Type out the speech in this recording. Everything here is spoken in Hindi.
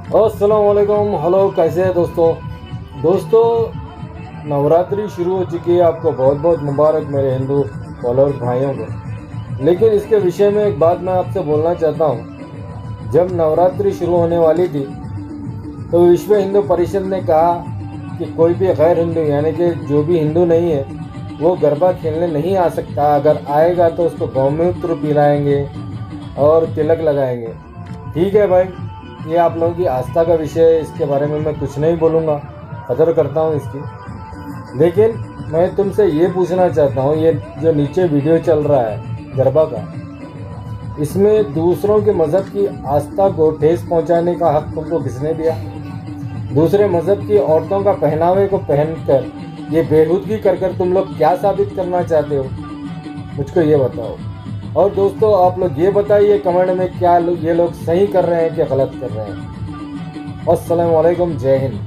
अस्सलाम वालेकुम। हेलो, कैसे हैं दोस्तों। नवरात्रि शुरू हो चुकी है। आपको बहुत बहुत मुबारक मेरे हिंदू फॉलोअर्स भाइयों को। लेकिन इसके विषय में एक बात मैं आपसे बोलना चाहता हूँ। जब नवरात्रि शुरू होने वाली थी तो विश्व हिंदू परिषद ने कहा कि कोई भी गैर हिंदू यानी कि जो भी हिंदू नहीं है वो गरबा खेलने नहीं आ सकता। अगर आएगा तो उसको गौमूत्र पिलाएंगे और तिलक लगाएंगे। ठीक है भाई, ये आप लोगों की आस्था का विषय है, इसके बारे में मैं कुछ नहीं बोलूँगा, कदर करता हूँ इसकी। लेकिन मैं तुमसे ये पूछना चाहता हूँ, ये जो नीचे वीडियो चल रहा है गरबा का, इसमें दूसरों के मज़हब की आस्था को ठेस पहुँचाने का हक तुमको किसने दिया? दूसरे मज़हब की औरतों का पहनावे को पहनकर ये बेहूदगी कर कर तुम लोग क्या साबित करना चाहते हो, मुझको ये बताओ। और दोस्तों, आप लोग ये बताइए कमेंट में, क्या ये लोग सही कर रहे हैं कि गलत कर रहे हैं। अस्सलाम वालेकुम, जय हिंद।